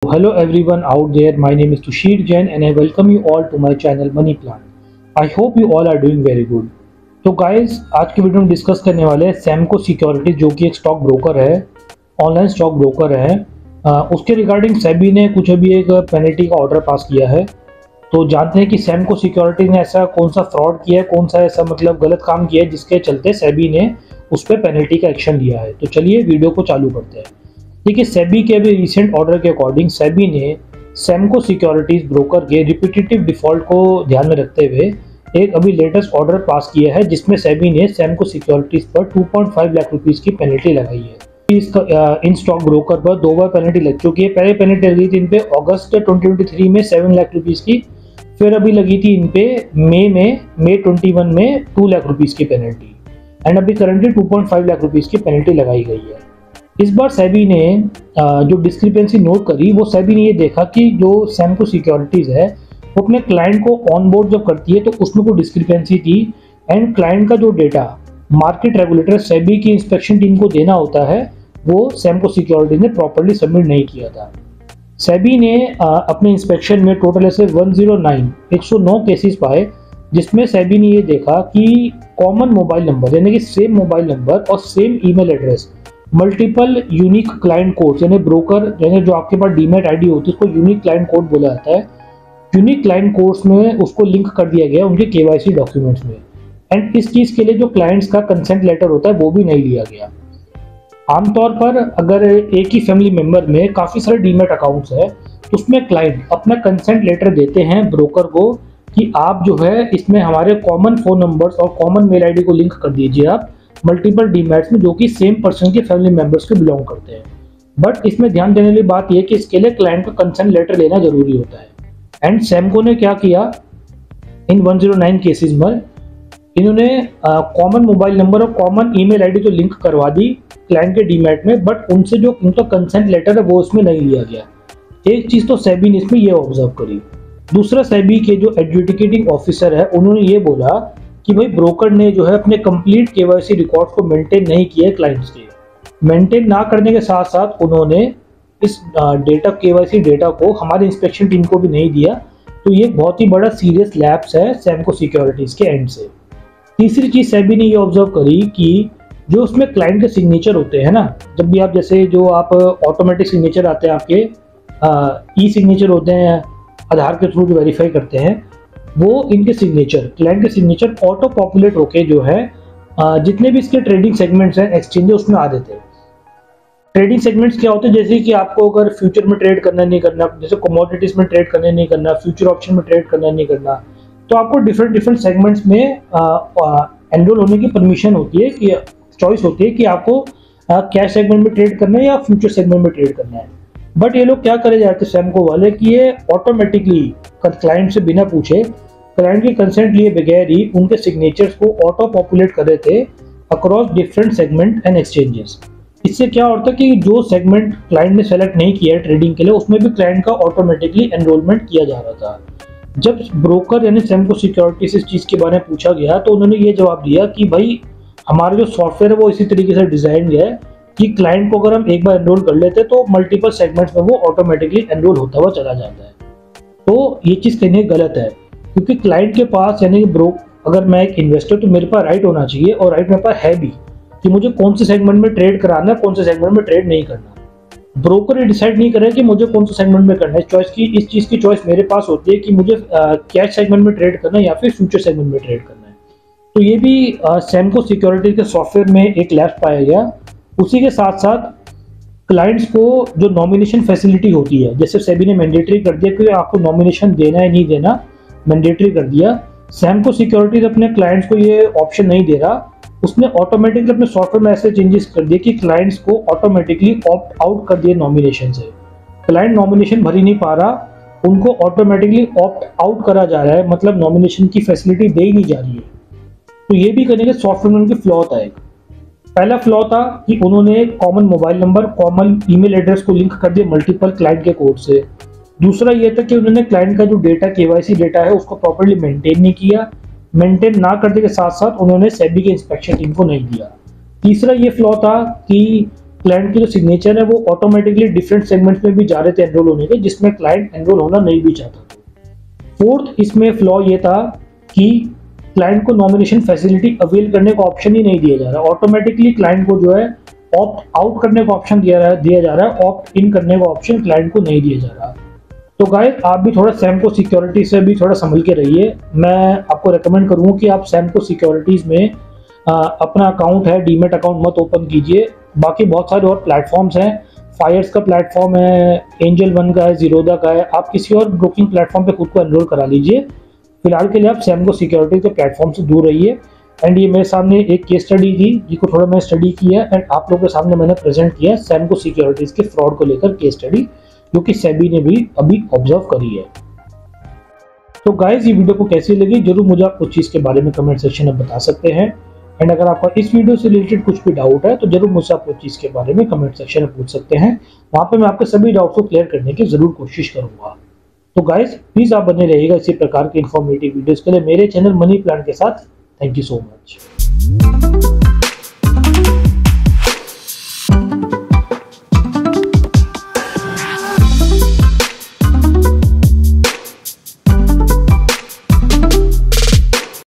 Hello everyone out there, my name is Tushir Jain and I welcome you all to my channel Money Plan. I hope you all are doing very good. तो guys आज की video में discuss करने वाले हैं Samco securities जो कि एक स्टॉक ब्रोकर है, ऑनलाइन स्टॉक ब्रोकर है। उसके रिगार्डिंग सेबी ने कुछ अभी एक पेनल्टी का ऑर्डर पास किया है। तो जानते हैं कि सैमको सिक्योरिटीज ने ऐसा कौन सा फ्रॉड किया है, कौन सा ऐसा मतलब गलत काम किया है जिसके चलते सेबी ने उस पर पेनल्टी का एक्शन लिया है। तो चलिए वीडियो को चालू करते हैं। देखिए सेबी के अभी रिसेंट ऑर्डर के अकॉर्डिंग सेबी ने सैमको सिक्योरिटीज ब्रोकर के रिपीटेटिव डिफॉल्ट को ध्यान में रखते हुए एक अभी लेटेस्ट ऑर्डर पास किया है जिसमें सेबी ने सैमको सिक्योरिटीज पर 2.5 लाख रुपीस की पेनल्टी लगाई है। इन स्टॉक ब्रोकर पर दो बार पेनल्टी लग चुकी है। पहले पेनल्टी लगी थी इन पे अगस्त 2023 में 7 लाख रुपीस की, फिर अभी लगी थी इन पे मई 21 में 2 लाख रुपीस की पेनल्टी एंड अभी करंटली 2.5 लाख रुपीस की पेनल्टी लगाई गई है। इस बार सेबी ने जो डिस्क्रिपेंसी नोट करी वो सेबी ने ये देखा कि जो सैमको सिक्योरिटीज है वो अपने क्लाइंट को ऑन बोर्ड जब करती है तो उसमें कोई डिस्क्रिपेंसी थी एंड क्लाइंट का जो डेटा मार्केट रेगुलेटर सेबी की इंस्पेक्शन टीम को देना होता है वो सैमको सिक्योरिटीज ने प्रॉपर्ली सबमिट नहीं किया था। सेबी ने अपने इंस्पेक्शन में टोटल ऐसे 109 केसेस पाए जिसमें सेबी ने ये देखा कि कॉमन मोबाइल नंबर यानी कि सेम मोबाइल नंबर और same email address, multiple unique client code यानी ब्रोकर यानी जो आपके पास डीमैट आईडी होती है उसको यूनिक क्लाइंट कोड बोला जाता है। यूनिक क्लाइंट कोड्स में उसको लिंक कर दिया गया उनके केवाईसी डॉक्यूमेंट्स में एंड इस चीज़ के लिए जो क्लाइंट्स का कंसेंट लेटर होता है वो भी नहीं लिया गया। आमतौर पर अगर एक ही फैमिली मेंबर में काफ़ी सारे डीमैट अकाउंट्स है तो उसमें क्लाइंट अपना कंसेंट लेटर देते हैं ब्रोकर को कि आप जो है इसमें हमारे कॉमन फ़ोन नंबर्स और कॉमन मेल आईडी को लिंक कर दीजिए आप मल्टीपल डीमैट्स में जो कि सेम पर्सन के फैमिली मेंबर्स को बिलोंग करते हैं। बट इसमें ध्यान देने वाली बात यह कि इसके लिए क्लाइंट का कंसेंट लेटर लेना जरूरी होता है एंड सैमको ने क्या किया इन 109 केसेस में इन्होंने कॉमन मोबाइल नंबर और कॉमन ईमेल आईडी तो लिंक करवा दी क्लाइंट के डीमैट में, बट उनसे जो उनका कंसेंट लेटर है वो उसमें नहीं लिया गया। एक चीज़ तो सेबी ने इसमें ये ऑब्जर्व करी। दूसरा सेबी के जो एडजुडिकेटिंग ऑफिसर है उन्होंने ये बोला कि भाई ब्रोकर ने जो है अपने कंप्लीट केवाईसी रिकॉर्ड्स को मेंटेन नहीं किया है क्लाइंट्स के। मेंटेन ना करने के साथ साथ उन्होंने इस डेटा केवाईसी डेटा को हमारे इंस्पेक्शन टीम को भी नहीं दिया। तो ये बहुत ही बड़ा सीरियस लैप्स है सैमको सिक्योरिटीज के एंड से। तीसरी चीज सेबी ने ये ऑब्जर्व करी कि जो उसमें क्लाइंट के सिग्नेचर होते हैं ना, जब भी आप जैसे जो आप ऑटोमेटिक सिग्नेचर आते हैं आपके ई सिग्नेचर होते हैं आधार के थ्रू जो वेरीफाई करते हैं वो इनके सिग्नेचर क्लाइंट के सिग्नेचर ऑटो पॉपुलेट होके जो है जितने भी इसके ट्रेडिंग सेगमेंट्स हैं एक्सचेंज उसमें आ देते हैं। ट्रेडिंग सेगमेंट्स क्या होते हैं जैसे कि आपको अगर फ्यूचर में ट्रेड करना नहीं करना, जैसे कमोडिटीज में ट्रेड करना नहीं करना, फ्यूचर ऑप्शन में ट्रेड करना नहीं करना, तो आपको डिफरेंट सेगमेंट्स में एनरोल होने की परमिशन होती है कि चॉइस होती है कि आपको कैश सेगमेंट में ट्रेड करना है या फ्यूचर सेगमेंट में ट्रेड करना है। बट ये लोग क्या करे जाते हैं सैमको वाले कि ये ऑटोमेटिकली क्लाइंट से बिना पूछे क्लाइंट की कंसेंट लिए बगैर ही उनके सिग्नेचर्स को ऑटो पॉपुलेट कर रहे थे across different segment and exchanges. इससे क्या होता है कि जो सेगमेंट क्लाइंट ने सेलेक्ट नहीं किया है ट्रेडिंग के लिए उसमें भी क्लाइंट का ऑटोमेटिकली एनरोलमेंट किया जा रहा था। जब ब्रोकर यानी सैमको सिक्योरिटी से इस चीज़ के बारे में पूछा गया तो उन्होंने ये जवाब दिया कि भाई हमारा जो सॉफ्टवेयर है वो इसी तरीके से डिज़ाइन है कि क्लाइंट को अगर हम एक बार एनरोल कर लेते हैं तो मल्टीपल सेगमेंट्स में वो ऑटोमेटिकली एनरोल होता हुआ चला जाता है। तो ये चीज़ कहने गलत है क्योंकि क्लाइंट के पास यानी कि अगर मैं एक इन्वेस्टर तो मेरे पास राइट होना चाहिए और राइट मेरे पास है भी कि मुझे कौन से सेगमेंट में ट्रेड कराना है कौन से सेगमेंट में ट्रेड नहीं करना। ब्रोकर ये डिसाइड नहीं करे कि मुझे कौन से सेगमेंट में करना है। इस चीज़ की चॉइस मेरे पास होती है कि मुझे कैश सेगमेंट में ट्रेड करना है या फिर फ्यूचर सेगमेंट में ट्रेड करना है। तो ये भी सैमको सिक्योरिटी के सॉफ्टवेयर में एक लैप्स पाया गया। उसी के साथ साथ क्लाइंट्स को जो नॉमिनेशन फैसिलिटी होती है जैसे सेबी ने मैंडेटरी कर दिया कि आपको नॉमिनेशन देना है नहीं देना, मैंडेटरी कर दिया। सैमको सिक्योरिटीज अपने क्लाइंट्स को ये ऑप्शन नहीं दे रहा, उसने ऑटोमेटिकली अपने सॉफ्टवेयर में ऐसे चेंजेस कर दिए कि क्लाइंट्स को ऑटोमेटिकली ऑप्ट आउट कर दिए नॉमिनेशन से। क्लाइंट नॉमिनेशन भर ही नहीं पा रहा, उनको ऑटोमेटिकली ऑप्ट आउट करा जा रहा है, मतलब नॉमिनेशन की फैसिलिटी दे ही नहीं जा रही है। तो ये भी कहने के सॉफ्टवेयर में उनकी फ्लॉ था। एक पहला फ्लॉ था कि उन्होंने common mobile number common email address को लिंक कर दिया मल्टीपल क्लाइंट के कोड से। दूसरा ये था कि उन्होंने क्लाइंट का जो डेटा केवाईसी डेटा है उसको प्रॉपर्ली मेंटेन नहीं किया। मेंटेन ना करने के साथ साथ उन्होंने सेबी के इंस्पेक्शन टीम को नहीं दिया। तीसरा ये फ्लॉ था कि क्लाइंट की जो सिग्नेचर है वो ऑटोमेटिकली डिफरेंट सेगमेंट्स में भी जा रहे थे एनरोल होने के, जिसमें क्लाइंट एनरोल होना नहीं भी चाहता था। फोर्थ इसमें फ्लॉ ये था कि क्लाइंट को नॉमिनेशन फैसिलिटी अवेल करने का ऑप्शन ही नहीं दिया जा रहा, ऑटोमेटिकली क्लाइंट को जो है ऑप्ट आउट करने का ऑप्शन दिया जा रहा है, ऑप्ट इन करने का ऑप्शन क्लाइंट को नहीं दिया जा रहा। तो गाइस आप भी थोड़ा सैमको सिक्योरिटी से भी थोड़ा संभल के रहिए। मैं आपको रेकमेंड करूँगा कि आप सैमको सिक्योरिटीज़ में अपना अकाउंट है डीमेट अकाउंट मत ओपन कीजिए। बाकी बहुत सारे और प्लेटफॉर्म्स हैं, फायर्स का प्लेटफॉर्म है, एंजल वन का है, जीरोदा का है, आप किसी और ब्रोकिंग प्लेटफॉर्म पे खुद को एनरोल करा लीजिए। फिलहाल के लिए आप सैमको सिक्योरिटी के प्लेटफॉर्म से दूर रहिए। एंड ये मेरे सामने एक केस स्टडी थी जिसको थोड़ा मैं स्टडी किया एंड आप लोगों के सामने मैंने प्रेजेंट किया सैमको सिक्योरिटीज के फ्रॉड को लेकर केस स्टडी, जो कि सेबी ने भी अभी ऑब्जर्व करी है। तो गाइस ये वीडियो को कैसी लगी जरूर मुझे आप उस चीज़ के बारे में कमेंट सेक्शन में बता सकते हैं। एंड अगर आपका इस वीडियो से रिलेटेड कुछ भी डाउट है तो जरूर मुझसे आप उस चीज़ के बारे में कमेंट सेक्शन में पूछ सकते हैं, वहाँ पे मैं आपके सभी डाउट्स को क्लियर करने की जरूर कोशिश करूंगा। तो गाइस प्लीज आप बने रहिएगा इसी प्रकार के इन्फॉर्मेटिव वीडियोस के लिए मेरे चैनल मनी प्लान के साथ। Thank you so much.